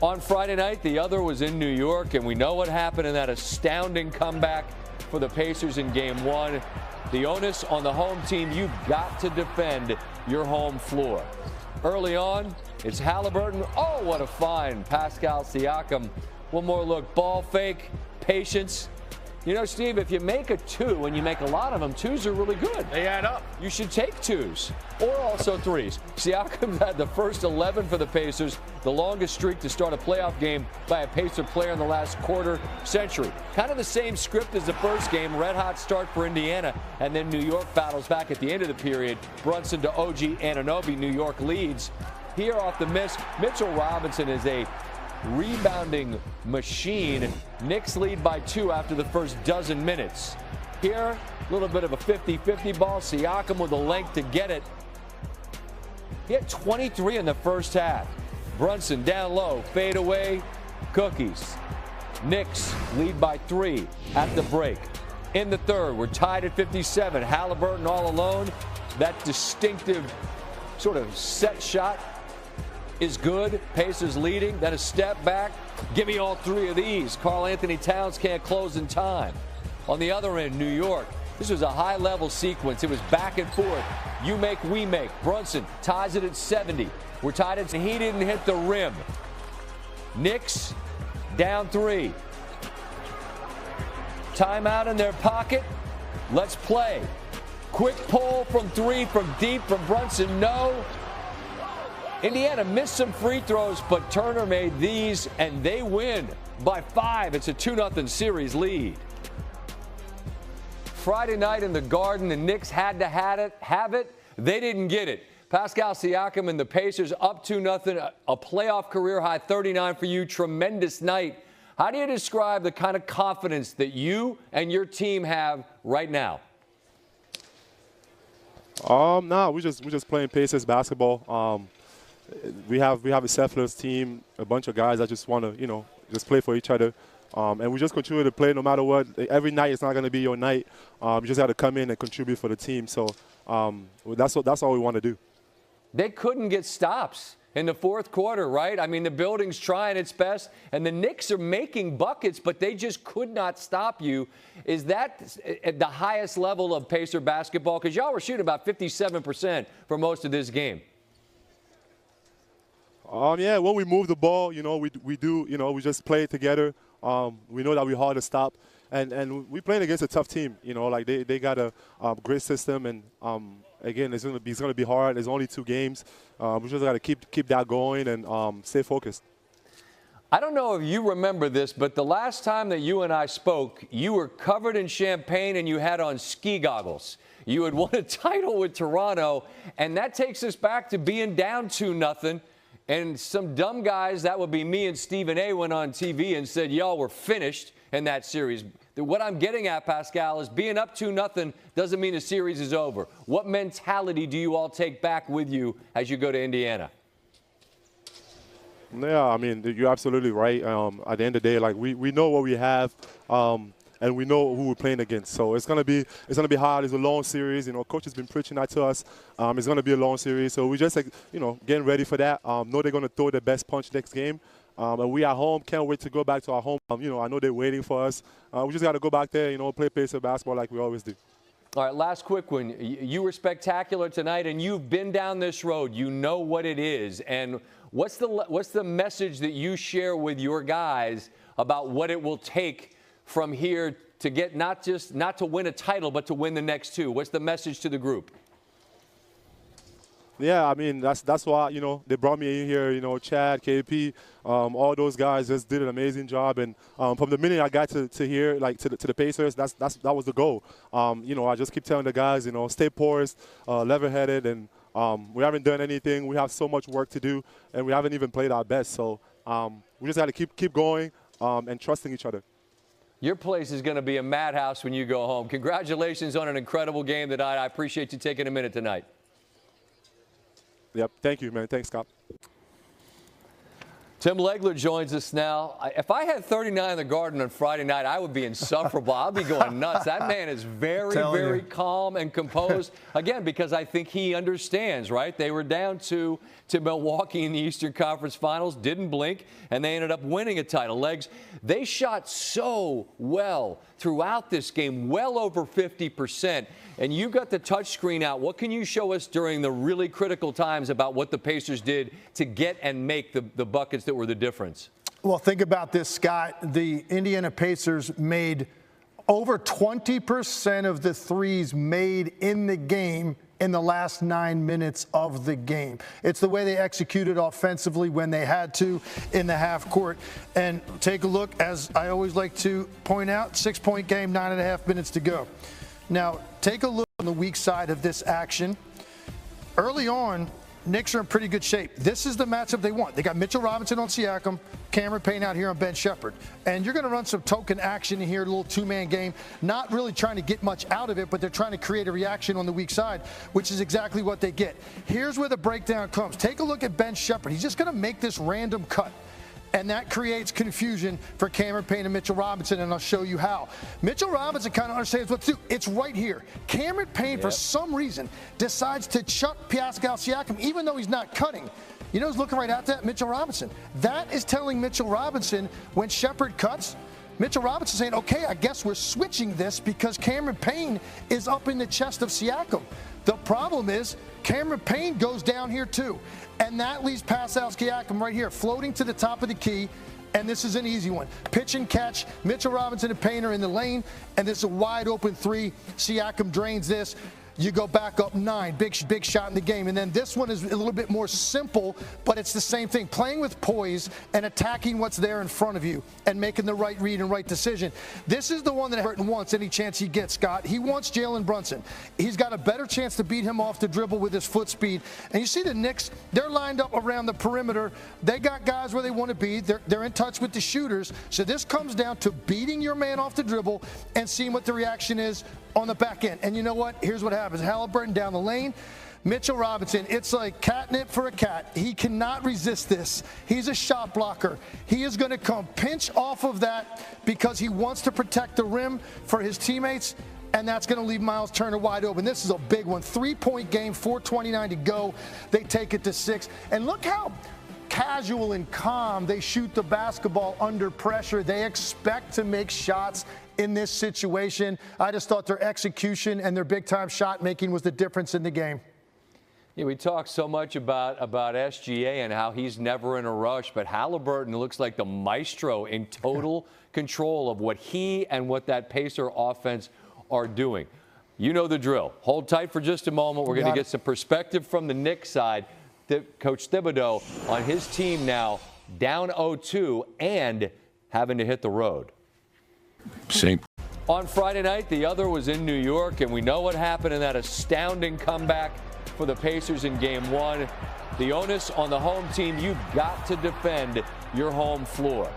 on Friday night. The other was in New York, and we know what happened in that astounding comeback for the Pacers in Game 1. The onus on the home team, you've got to defend your home floor. Early on, it's Halliburton. Oh, what a find. Pascal Siakam. One more look. Ball fake, patience. You know, Steve, if you make a two and you make a lot of them, twos are really good. They add up. You should take twos or also threes. Siakam had the first 11 for the Pacers, the longest streak to start a playoff game by a Pacer player in the last quarter century. Kind of the same script as the first game. Red hot start for Indiana, and then New York battles back at the end of the period. Brunson to OG Anunoby. New York leads. Here off the miss, Mitchell Robinson is a rebounding machine. Knicks lead by 2 after the first dozen minutes. Here, a little bit of a 50-50 ball. Siakam with the length to get it. He had 23 in the first half. Brunson down low, fade away, cookies. Knicks lead by 3 at the break. In the third, we're tied at 57. Halliburton all alone. That distinctive sort of set shot is good. Pacers leading, then a step back. Give me all 3 of these. Karl Anthony Towns can't close in time. On the other end, New York. This was a high-level sequence. It was back and forth. You make, we make. Brunson ties it at 70. We're tied at, he didn't hit the rim. Knicks down 3. Timeout in their pocket. Let's play. Quick pull from 3 from deep from Brunson. No. Indiana missed some free throws, but Turner made these, and they win by 5. It's a 2-0 series lead. Friday night in the Garden, the Knicks had to have it. They didn't get it. Pascal Siakam and the Pacers up 2-0, a playoff career high 39 for you. Tremendous night. How do you describe the kind of confidence that you and your team have right now? No, we're just playing Pacers basketball. We have a selfless team, a bunch of guys that just want to, just play for each other. And we just continue to play no matter what. Every night it's not going to be your night. You just got to come in and contribute for the team. So that's all we want to do. They couldn't get stops in the fourth quarter, right? I mean, the building's trying its best, and the Knicks are making buckets, but they just could not stop you. Is that at the highest level of Pacer basketball? Because y'all were shooting about 57% for most of this game. Yeah, when we move the ball, we just play together. We know that we're hard to stop, and we're playing against a tough team. They got a great system, and again, it's gonna be hard. There's only 2 games. We just got to keep that going and stay focused. I don't know if you remember this, but the last time that you and I spoke, you were covered in champagne and you had on ski goggles. You had won a title with Toronto, and that takes us back to being down 2-0. And some dumb guys, that would be me and Stephen A., went on TV and said, y'all were finished in that series. What I'm getting at, Pascal, is being up 2-0 doesn't mean the series is over. What mentality do you all take back with you as you go to Indiana? Yeah, I mean, you're absolutely right. At the end of the day, we know what we have. And we know who we're playing against. So it's gonna be hard. It's a long series. Coach has been preaching that to us. It's gonna be a long series. So we just getting ready for that. Know they're gonna throw their best punch next game. And we at home. Can't wait to go back to our home. I know they're waiting for us. We just gotta go back there. Play Pacer basketball like we always do. All right, last quick one. You were spectacular tonight, and you've been down this road. You know what it is. And what's the message that you share with your guys about what it will take from here to get not to win a title, but to win the next 2? What's the message to the group? Yeah, I mean, that's why, they brought me in here, Chad, KP, all those guys just did an amazing job. And from the minute I got to here, to the Pacers, that was the goal. I just keep telling the guys, stay porous, level-headed, and we haven't done anything. We have so much work to do, and we haven't even played our best. So we just got to keep going and trusting each other. Your place is going to be a madhouse when you go home. Congratulations on an incredible game tonight. I appreciate you taking a minute tonight. Yep. Thank you, man. Thanks, Scott. Tim Legler joins us now. If I had 39 in the Garden on Friday night, I would be insufferable. I'd be going nuts. That man is very calm and composed. Again, because I think he understands, right? They were down to Milwaukee in the Eastern Conference Finals, didn't blink, and they ended up winning a title. Legs, they shot so well throughout this game, well over 50%. And you got the touch screen out. What can you show us during the really critical times about what the Pacers did to get and make the buckets that were the difference? Well, think about this, Scott. The Indiana Pacers made over 20% of the threes made in the game in the last 9 minutes of the game. It's the way they executed offensively when they had to in the half court. And take a look, as I always like to point out, 6-point game, 9.5 minutes to go. Now, take a look on the weak side of this action. Early on, Knicks are in pretty good shape. This is the matchup they want. They got Mitchell Robinson on Siakam, Cameron Payne out here on Ben Shepherd. And you're going to run some token action in here, a little two-man game, not really trying to get much out of it, but they're trying to create a reaction on the weak side, which is exactly what they get. Here's where the breakdown comes. Take a look at Ben Shepherd. He's just going to make this random cut. And that creates confusion for Cameron Payne and Mitchell Robinson, and I'll show you how. Mitchell Robinson kind of understands what to do. It's right here. Cameron Payne, for some reason, decides to chuck Pascal Siakam, even though he's not cutting. You know who's looking right at that? Mitchell Robinson. That is telling Mitchell Robinson when Shepherd cuts, Mitchell Robinson saying, okay, I guess we're switching this because Cameron Payne is up in the chest of Siakam. The problem is Cameron Payne goes down here too. And that leaves Pascal Siakam right here, floating to the top of the key. And this is an easy one. Pitch and catch. Mitchell Robinson and Payne are in the lane. And this is a wide open three. Siakam drains this. You go back up 9. Big shot in the game. And then this one is a little bit more simple, but it's the same thing. Playing with poise and attacking what's there in front of you and making the right read and right decision. This is the one that Burton wants any chance he gets, Scott. He wants Jalen Brunson. He's got a better chance to beat him off the dribble with his foot speed. And you see the Knicks, they're lined up around the perimeter. They got guys where they want to be. They're in touch with the shooters. So this comes down to beating your man off the dribble and seeing what the reaction is on the back end. And you know what? Here's what happens. Halliburton down the lane. Mitchell Robinson, it's like catnip for a cat. He cannot resist this. He's a shot blocker. He is going to come pinch off of that because he wants to protect the rim for his teammates, and that's going to leave Miles Turner wide open. This is a big one. 3-point game, 4:29 to go. They take it to 6. And look how casual and calm they shoot the basketball under pressure. They expect to make shots in this situation. I just thought their execution and their big-time shot making was the difference in the game. Yeah, we talk so much about SGA and how he's never in a rush, but Halliburton looks like the maestro in total control of what he and what that Pacer offense are doing. You know the drill. Hold tight for just a moment. We're going to get some perspective from the Knicks side. Coach Thibodeau on his team now down 0-2 and having to hit the road. Same. On Friday night, the other was in New York, and we know what happened in that astounding comeback for the Pacers in Game 1. The onus on the home team, you've got to defend your home floor.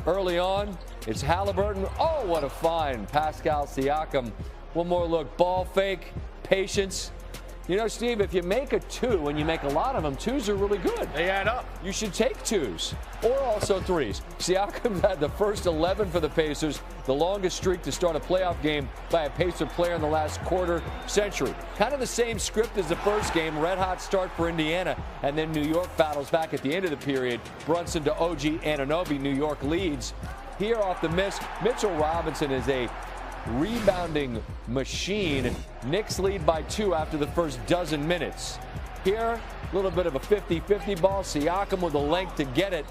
Early on, it's Halliburton. Oh, what a find. Pascal Siakam. One more look. Ball fake, patience. You know, Steve, if you make a 2 and you make a lot of them, 2s are really good. They add up. You should take 2s or also 3s. Siakam had the first 11 for the Pacers, the longest streak to start a playoff game by a Pacer player in the last quarter century. Kind of the same script as the first game, red-hot start for Indiana, and then New York battles back at the end of the period. Brunson to OG Anunoby, New York leads. Here off the miss, Mitchell Robinson is a rebounding machine. Knicks lead by 2 after the first dozen minutes. Here, a little bit of a 50-50 ball. Siakam with the length to get it.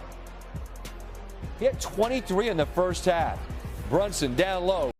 He had 23 in the first half. Brunson down low,